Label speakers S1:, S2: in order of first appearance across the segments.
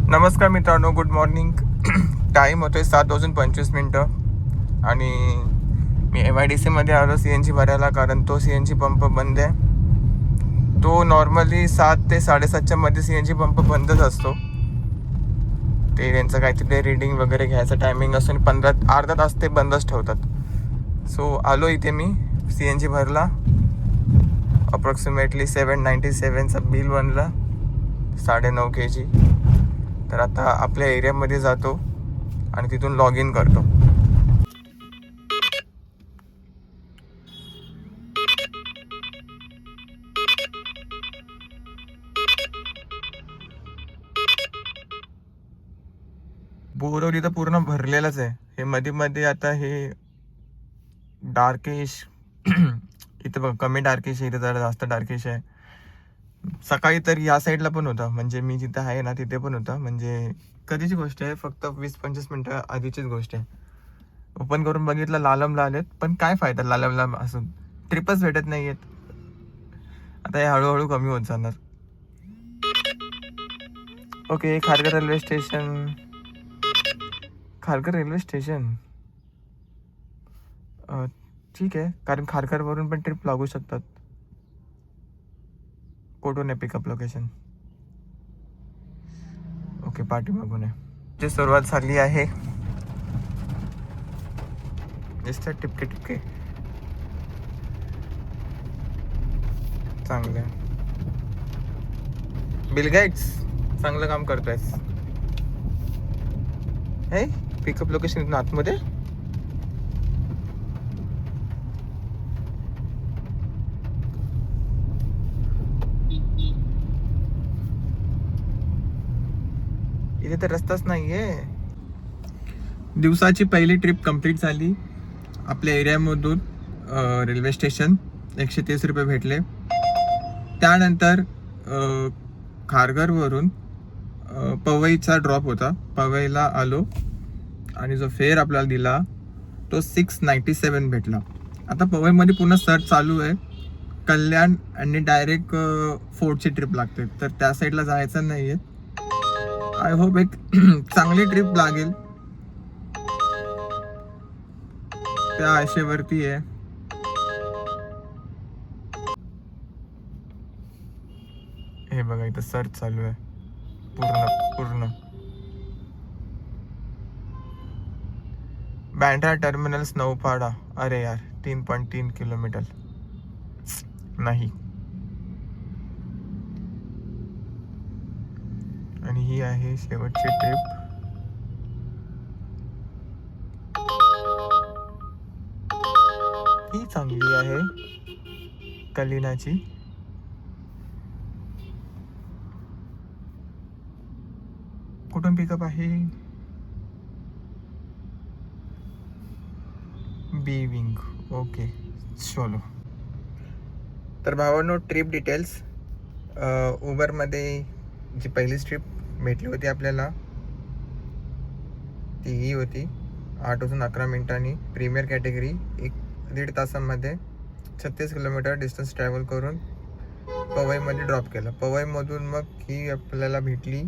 S1: नमस्कार मित्रांनो, good morning. Time होतोय 7:25 आणि मी MIDCमध्ये आलो CNG भरायला, कारण तो CNG पंप बंद आहे. तो नॉर्मली 7 ते 7:30च्या मध्ये CNG पंप बंदच असतो. ते त्यांचं काहीतरी रीडिंग वगैरे घ्यायचं टायमिंग असून अर्धा तास ते बंदच ठेवतात. सो आलो इथे मी CNG भरला. अप्रॉक्सिमेटली 797चं बिल बनलं, 9.5 kg. तर आता आपल्या एरियामध्ये जातो आणि तिथून लॉग इन करतो. बोरवली तर पूर्ण भरलेलंच आहे. हे मध्ये आता हे डार्किश इथं बघ, कमी डार्किश आहे, इथं जरा जास्त डार्किश आहे. सकाळी तर या साईडला पण होता, म्हणजे मी जिथं आहे ना तिथे पण होता. म्हणजे कधीची गोष्ट आहे, फक्त 20-25 मिनटं आधीचीच गोष्ट आहे. ओपन करून बघितलं, लालमला आलेत. पण काय फायदा लालमला असून, ट्रिपच भेटत नाही आहेत. आता हे हळूहळू कमी होत जाणार. Okay, Kharghar railway station. ठीक आहे, कारण खारघरवरून पण ट्रिप लागू शकतात. कोठून आहे पिकअप लोकेशन? ओके, पाठीमागून आहे. जी सुरुवात झाली आहे. दिसतात टिपके चांगलं आहे. बिल गेट्स चांगलं काम करतोयस. हे पिकअप लोकेशन इथून आतमध्ये. इथे तर रस्ताच नाहीये. दिवसाची पहिली ट्रिप कंप्लीट झाली. आपल्या एरियामधून रेल्वे स्टेशन 130 रुपये भेटले. त्यानंतर खारघरवरून पवईचा ड्रॉप होता, पवईला आलो आणि जो फेअर आपल्याला दिला तो 697 भेटला. आता पवईमध्ये पुन्हा सर्च चालू आहे. कल्याण आणि डायरेक्ट फोर्टची ट्रिप लागते, तर त्या साईडला जायचं नाही आहे. आय होप एक चांगली ट्रिप लागेल. त्या आशेवरती आहे. हे बघा, इथं सर्च चालू आहे पूर्ण. बँड्रा टर्मिनल्स नौपाडा. अरे यार, 3.3 किलोमीटर नाही. आणि ही आहे शेवटची ट्रिप. ही चांगली आहे, कलिनाची. कुठून पिकअप आहे? बी विंग. ओके, चलो. तर भावांनो, ट्रिप डिटेल्स. उबरमध्ये जी पहिली ट्रिप भेटली होती आपल्याला, ती ही होती. 8 वाजून 11 मिनिटांनी प्रीमियर कॅटेगरी. 1.5 तासामध्ये 36 किलोमीटर डिस्टन्स ट्रॅव्हल करून पवईमध्ये ड्रॉप केलं. पवईमधून मग ही आपल्याला भेटली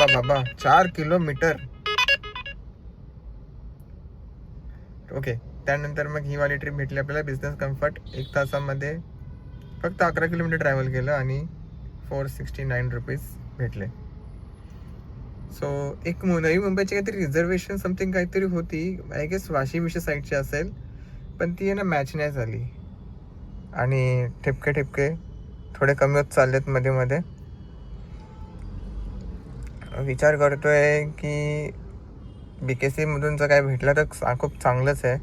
S1: बाबा 4 किलोमीटर. ओके, त्यानंतर मग ही वाली ट्रिप भेटली आपल्याला बिझनेस कम्फर्ट. 1 तासामध्ये फक्त 11 किलोमीटर ट्रॅव्हल केलं आणि 469 रुपीज भेटले. सो एक नवी मुंबईची काहीतरी रिझर्वेशन समथिंग काहीतरी होती, आय गेस वाशी साईडची असेल, पण ती आहे ना मॅच नाही झाली. आणि ठिपके थोडे कमी होत चाललेत मध्ये. विचार करतोय की BKC मधून जर काय भेटलं तर खूप चांगलंच आहे.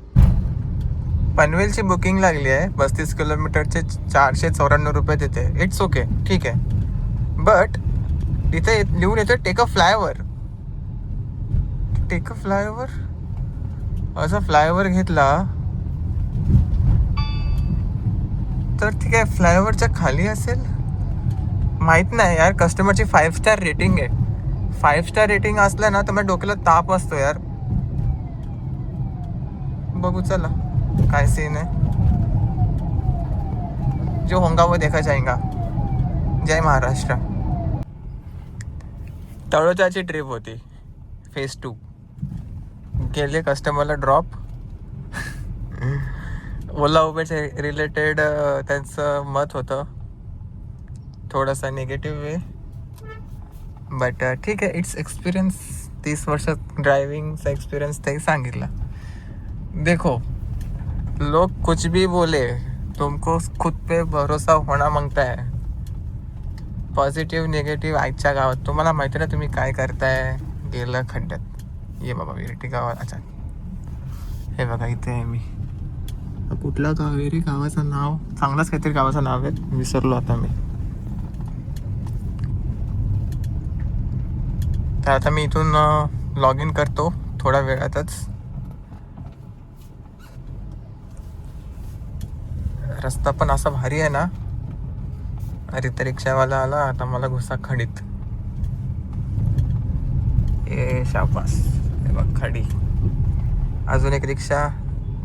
S1: पनवेलची बुकिंग लागली आहे 35 किलोमीटरचे 494 रुपये देते. इट्स ओके, ठीक आहे. बट तिथे लिहून येतं टेक अ फ्लायओव्हर. असा फ्लायओव्हर घेतला तर ठीक आहे, फ्लायओव्हरच्या खाली असेल, माहीत नाही यार. कस्टमरची 5 स्टार रेटिंग आहे. 5 स्टार रेटिंग असलं ना तर मग डोक्याला ताप असतो यार. बघू चला काय सीन आहे. जो होगा वो देखा जाएगा. जय महाराष्ट्र. तळोजाची ट्रिप होती फेज 2. गेले कस्टमरला ड्रॉप. ओला उबेरचे रिलेटेड त्यांचं मत होतं थोडासा निगेटिव्ह वे, बट ठीक आहे. It's experience. 30 वर्षात ड्रायविंगचा एक्सपिरियन्स ते सांगितला. देखो लोग कुछ भी बोले, तुमको खुद पे भरोसा होना मागता है. पॉझिटिव्ह निगेटिव्ह आजच्या गावात तुम्हाला माहिती ना तुम्ही काय करताय. गेलं खड्ड्यात. ये बाबा विरटी गावात. अच्छा हे बघा इथे आहे मी. कुठला गाव आहे रे? गावाचं नाव चांगलंच काहीतरी गावाचं नाव आहे, विसरलो आता मी. तर आता मी इथून लॉग इन करतो थोड्या वेळातच. रस्ता पण असा भारी आहे ना. अरे तर रिक्षावाला आला आता मला घुसा खडीत. ए शाबास. हे बघ खडी. अजून एक रिक्षा,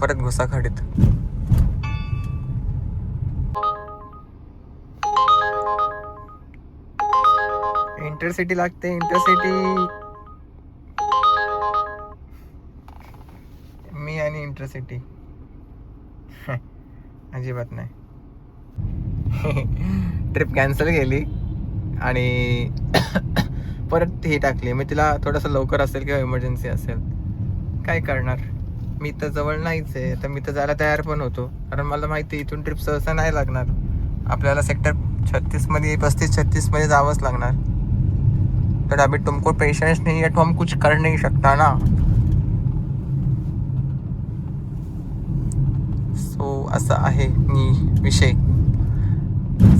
S1: परत घुसा खडीत. इंटरसिटी लागते. इंटरसिटी मी आणि इंटरसिटी अजिबात नाही. ट्रिप कॅन्सल केली आणि परत ही टाकली. मी तिला थोडंसं लवकर असेल किंवा इमर्जन्सी असेल, काय करणार. मी तर जवळ नाहीच आहे. तर मी तर जायला तयार पण होतो, कारण मला माहिती इथून ट्रिप सहसा नाही लागणार. आपल्याला सेक्टर 36मध्ये 35-36 मध्ये जावंच लागणार. तर अभी तुमको पेशेंस नहीं है तो हम कुछ कर नहीं सकता ना. सो असा आहे विषय.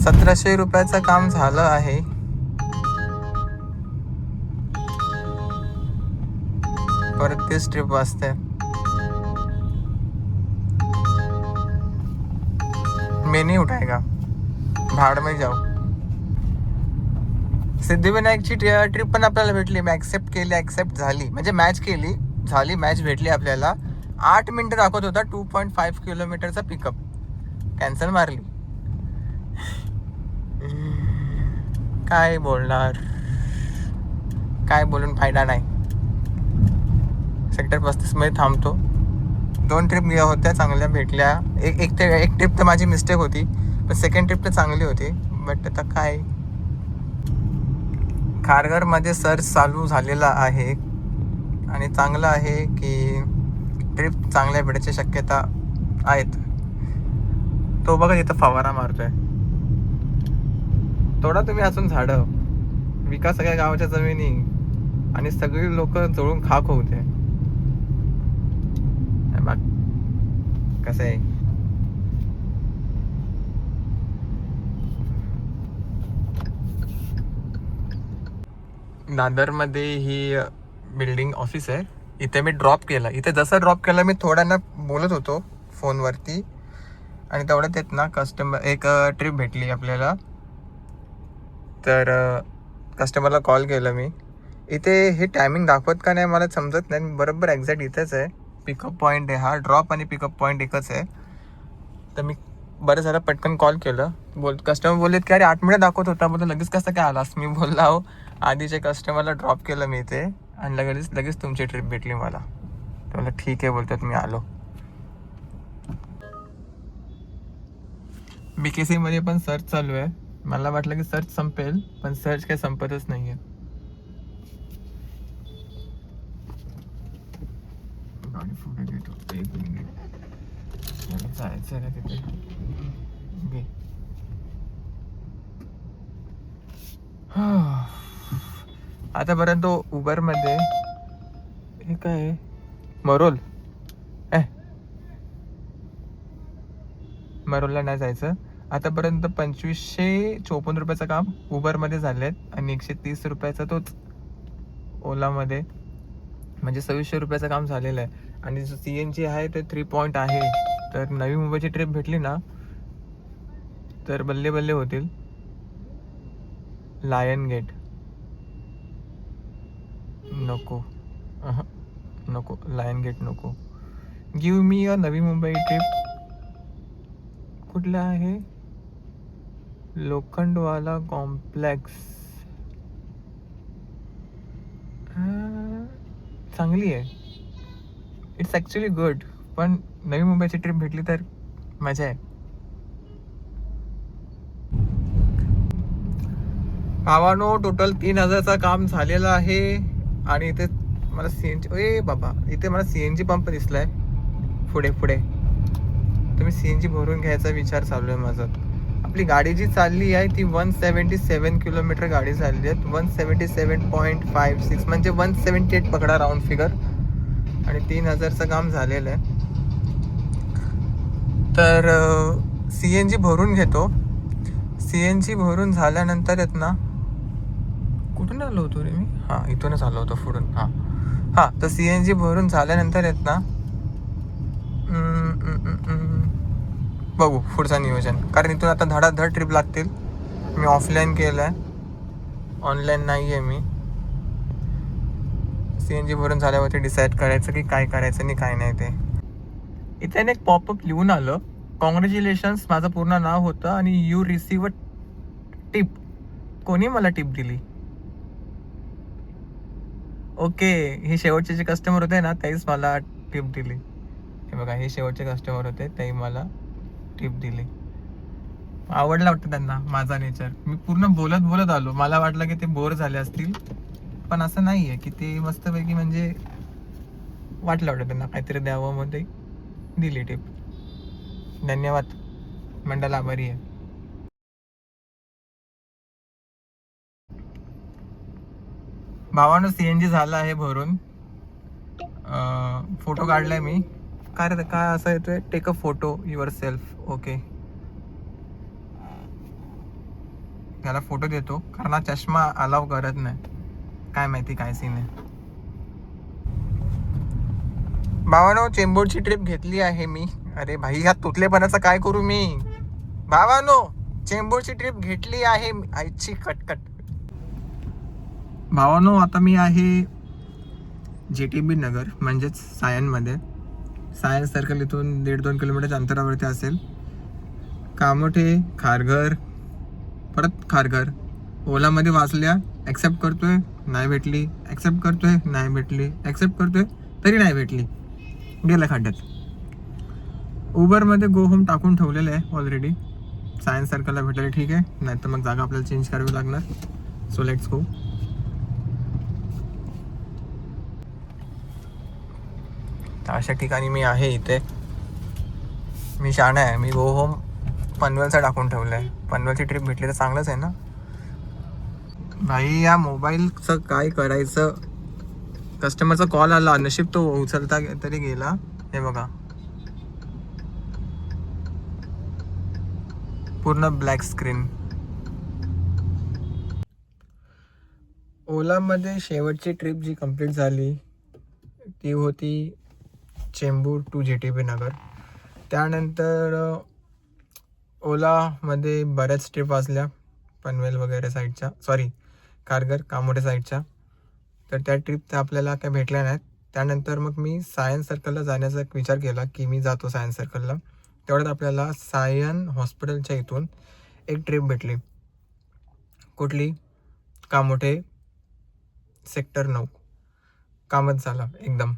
S1: 1700 रुपयाचं काम झालं आहे. परत तीच ट्रिप वाजते. मैं नहीं उठाएगा, भाड़ में जाऊ. सिद्धिविनायकची ट्रिप पण आपल्याला भेटली. मी ॲक्सेप्ट केली, ॲक्सेप्ट झाली म्हणजे मॅच केली, झाली मॅच, भेटली आपल्याला. 8 मिनटं दाखवत होता. 2.5 किलोमीटरचा पिकअप. कॅन्सल मारली. काय बोलणार, काय बोलून फायदा नाही. सेक्टर 35 मध्ये थांबतो. 2 ट्रिप होत्या चांगल्या भेटल्या. एक ट्रिप तर माझी मिस्टेक होती, पण सेकंड ट्रिप तर चांगली होती. बट आता काय, खारघरमध्ये सर्च चालू झालेला आहे आणि चांगलं आहे की ट्रिप चांगल्या भेटायची शक्यता आहेत. तो बघा तिथं फवारा मारतोय. थोडा तुम्ही असून झाडं विकास सगळ्या गावाच्या जमिनी आणि सगळी लोक जळून खाक होते. बघ कसं आहे. दादरमध्ये ही बिल्डिंग ऑफिस आहे. इथे मी ड्रॉप केला. इथे जसं ड्रॉप केलं मी थोड्यांना बोलत होतो फोनवरती आणि तेवढ्यात येत ना एक ट्रिप भेटली आपल्याला. तर कस्टमरला कॉल केला मी. इथे हे टायमिंग दाखवत का नाही मला समजत नाही. बरोबर एक्झॅक्ट इथेच आहे. पिकअप पॉईंट आहे हा. ड्रॉप आणि पिकअप पॉईंट एकच आहे. तर मी बरं झालं पटकन कॉल केलं. कस्टमर बोललेत की अरे 8 मिनिटं दाखवत होता. बोलतो लगेच कसं काय आलास. मी बोलला हो आधीच्या कस्टमरला ड्रॉप केलं मी इथे आणि लगेच तुमची ट्रिप भेटली मला. तर मला ठीक आहे बोलतात. मी आलो. BKC मध्ये पण सर्च चालू आहे. मला वाटलं की सर्च संपेल, पण सर्च काही संपतच नाही आहे. गाडी पुढे घेतो. 1 मिनिट जायचं आहे तिथे. आतापर्यंत उबरमध्ये हे काय मरोल मरोलला नाही जायचं. आतापर्यंत 2554 रुपयाचं काम उबरमध्ये झालं आहे आणि 130 रुपयाचा तोच ओलामध्ये, म्हणजे 2600 रुपयाचं काम झालेलं आहे. आणि जो CNG आहे ते 3 पॉईंट आहे. तर नवी मुंबईची ट्रिप भेटली ना तर बल्ले बल्ले होतील. लायन गेट नको, नको लायन गेट नको. गिव मी अ नवी मुंबई ट्रिप. कुठलं आहे लोखंडवाला कॉम्प्लेक्स चांगली आहे. It's actually good. पण नवी मुंबईची ट्रिप भेटली तर मजा आहे. भावानो टोटल 3,000चा काम झालेलं आहे. आणि इथे मला इथे मला CNG पंप दिसलाय पुढे पुढे. तुम्ही CNG भरून घ्यायचा विचार चालू आहे माझा. आपली गाडी जी चालली आहे ती 177 किलोमीटर गाडी चालली आहे. 177.56 म्हणजे 178 पकडा राऊंड फिगर. आणि 3,000चं काम झालेलं आहे. तर CNG भरून घेतो. CNG भरून झाल्यानंतर आहेत ना, कुठून आलो होतो रे मी? हां, इथूनच आलो होतो पुढून. हां तर CNG भरून झाल्यानंतर आहेत ना, बघू पुढचं नियोजन. कारण इथून आता धडाधड ट्रिप लागतील. मी ऑफलाईन केलं आहे, ऑनलाईन नाही आहे मी. CNG भरून झाल्यावरती डिसाईड करायचं की काय करायचं आणि काय नाही ते. इथे एक पॉपअप लिहून आलं, कॉंग्रॅच्युलेशन्स माझं पूर्ण नाव होतं आणि यू रिसीव अ टिप. कोणी मला टिप दिली? ओके, हे शेवटचे जे कस्टमर होते ना तेच मला टिप दिली. हे बघा, हे शेवटचे कस्टमर होते ते मला टिप दिली. आवडला वाटतं त्यांना माझा नेचर. मी पूर्ण बोलत बोलत आलो. मला वाटलं की ते बोर झाले असतील, पण असं नाही आहे की ते मस्तपैकी म्हणजे वाटलं वाटतं त्यांना काहीतरी द्यावं मध्ये दिली टिप. धन्यवाद, मंडळ आभारी आहे. भावानं CNG झाला आहे भरून. फोटो काढलाय मी. काय असं येतोय, take a photo yourself. Okay, त्याला फोटो देतो कारण हा चष्मा अलाव करत नाही. काय माहिती काय सीन आहे. भावानो चेंबूरची ट्रिप घेतली आहे मी. अरे भाई, ह्या तुटलेपणाचं काय करू मी? भावानो चेंबूरची ट्रिप घेतली आहे आईची कटकट. भावानो आता मी आहे JTB नगर म्हणजेच सायनमध्ये. सायन सर्कल इथून 1.5-2 किलोमीटरच्या अंतरावरती असेल. कामोठे, खारघर, परत खारघर. ओलामध्ये वाचल्या, ॲक्सेप्ट करतोय नाही भेटली, ॲक्सेप्ट करतोय नाही भेटली, ॲक्सेप्ट करतोय तरी नाही भेटली, गेलं खड्ड्यात. उबरमध्ये गो होम टाकून ठेवलेलं आहे ऑलरेडी. सायन्स सर्कलला भेटलेलं ठीक आहे, नाही तर मग जागा आपल्याला चेंज करावी लागणार. So let's go. अशा ठिकाणी मी आहे इथे. मी शाणा आहे. मी गो होम पनवेलचा टाकून ठेवलं आहे. पनवेलची ट्रिप भेटली तर चांगलंच आहे ना भाई. या मोबाईलचं काय करायचं? कस्टमरचा कॉल आला, नशीब तो उचलता तरी गेला. हे बघा, पूर्ण ब्लॅक स्क्रीन. ओलामध्ये शेवटची ट्रिप जी कंप्लीट झाली ती होती चेंबूर टू JTB नगर. त्यानंतर ओलामध्ये बऱ्याच ट्रिप वाचल्या पनवेल वगैरे साईडच्या, सॉरी खारघर कामोठे साईडच्या. तर त्या ट्रिप त्या आपल्याला काय भेटल्या नाहीत. त्यानंतर मग मी सायन्स सर्कलला जाण्याचा एक विचार केला की मी जातो सायन्स सर्कलला. तेवढ्यात आपल्याला सायन हॉस्पिटलच्या इथून एक ट्रिप भेटली. कुठली? कामोठे सेक्टर 9. कामच झाला एकदम.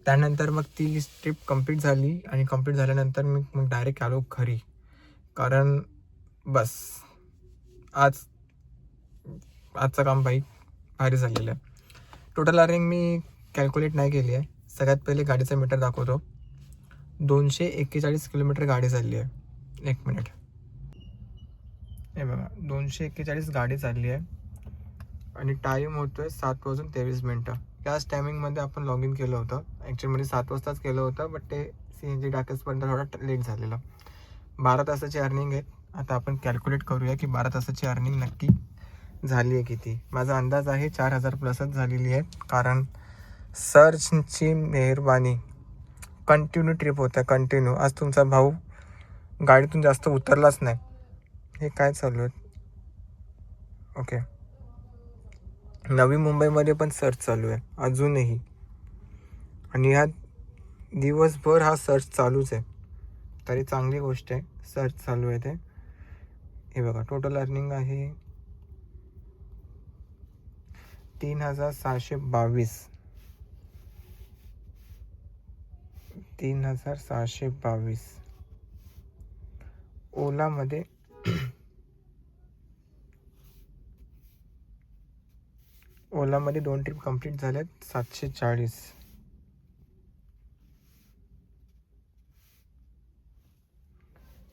S1: त्यानंतर मग ती ट्रिप कंप्लीट झाली आणि कंप्लीट झाल्यानंतर मी मग डायरेक्ट आलो घरी. कारण बस आजचं काम बाई भारी झालेलं आहे. टोटल अर्निंग मी कॅल्क्युलेट नाही केली आहे. सगळ्यात पहिले गाडीचा मीटर दाखवतो. 241 किलोमीटर गाडी चालली आहे. 1 मिनिट. हे बघा, 241 गाडी चालली आहे आणि टाईम होतो आहे 7:23. त्याच टायमिंगमध्ये आपण लॉग इन केलं होतं. ॲक्च्युअलमध्ये 7 वाजताच केलं होतं, बट ते CNG टाकेसपर्यंत थोडा लेट झालेलं. 12 तासाची अर्निंग आहे. आता आपण कॅल्क्युलेट करूया की 12 तासाची अर्निंग नक्की झाली आहे किती. माझा अंदाज आहे 4,000 प्लसच झालेली आहे. कारण सर्चची मेहरबानी, कंटिन्यू ट्रिप होतं कंटिन्यू. आज तुमचा भाऊ गाडीतून जास्त उतरलाच नाही. हे काय चालू आहे? ओके, नवी मुंबईमध्ये पण सर्च चालू आहे अजूनही. आणि ह्या दिवसभर हा सर्च चालूच आहे. तरी चांगली गोष्ट आहे, सर्च चालू आहे ते. हे बघा, टोटल अर्निंग आहे 3,622. 3,622. ओलामध्ये ओलामध्ये 2 ट्रिप कंप्लीट झाल्यात 740.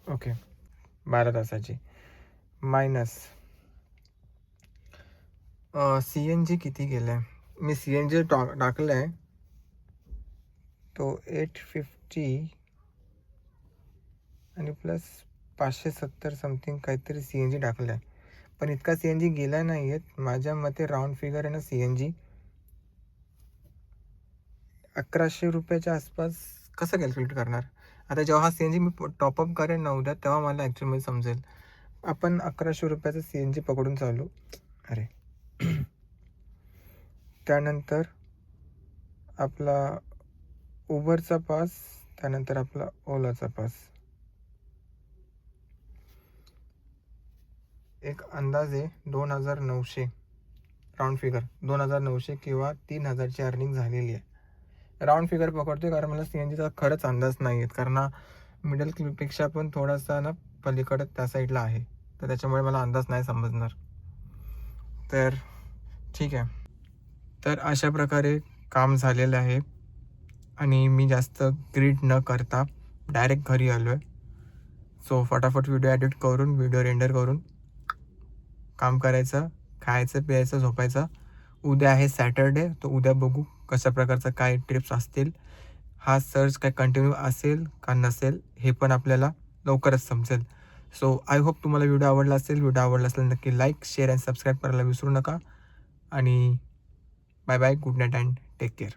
S1: ओके, 12 तासाची. मायनस CNG किती गेलं आहे, मी CNG टाकलं आहे तो 850 आणि प्लस 570 समथिंग काहीतरी CNG टाकलं आहे. पण इतका CNG गेला नाही आहेत माझ्या मते. राऊंड फिगर आहे ना CNG 1100 रुपयाच्या आसपास. कसं कॅल्क्युलेट करणार आता? जेव्हा हा CNG मी टॉपअप करेन ना उद्या, तेव्हा मला ॲक्च्युअली समजेल. आपण 1100 रुपयाचा CNG पकडून चालू. अरे त्यानंतर आपला उबरचा पास, त्यानंतर आपला ओलाचा पास. एक अंदाजे 2,900 राऊंड फिगर, 2,900 किंवा 3,000ची अर्निंग झालेली आहे. राऊंड फिगर पकडतोय कारण मला CNGचा खरंच अंदाज नाही आहेत, कारण मिडल क्लिपपेक्षा पण थोडासा ना पलीकडे त्या साईडला आहे, तर त्याच्यामुळे मला अंदाज नाही समजणार. तर ठीक आहे. तर अशा प्रकारे काम झालेलं आहे आणि मी जास्त ग्रीड न करता डायरेक्ट घरी आलो आहे. सो फटाफट व्हिडिओ एडिट करून, व्हिडिओ रेंडर करून काम करायचं, खायचं, प्यायचं, झोपायचं. उद्या आहे सॅटरडे, तर उद्या बघू कशा प्रकारचं काय ट्रिप्स असतील. हा सर्च काय कंटिन्यू असेल का नसेल हे पण आपल्याला लवकरच समजेल. सो आय होप तुम्हाला व्हिडिओ आवडला असेल. व्हिडिओ आवडला असेल नक्की लाईक, शेअर अँड सबस्क्राईब करायला विसरू नका. आणि bye bye, good night and take care.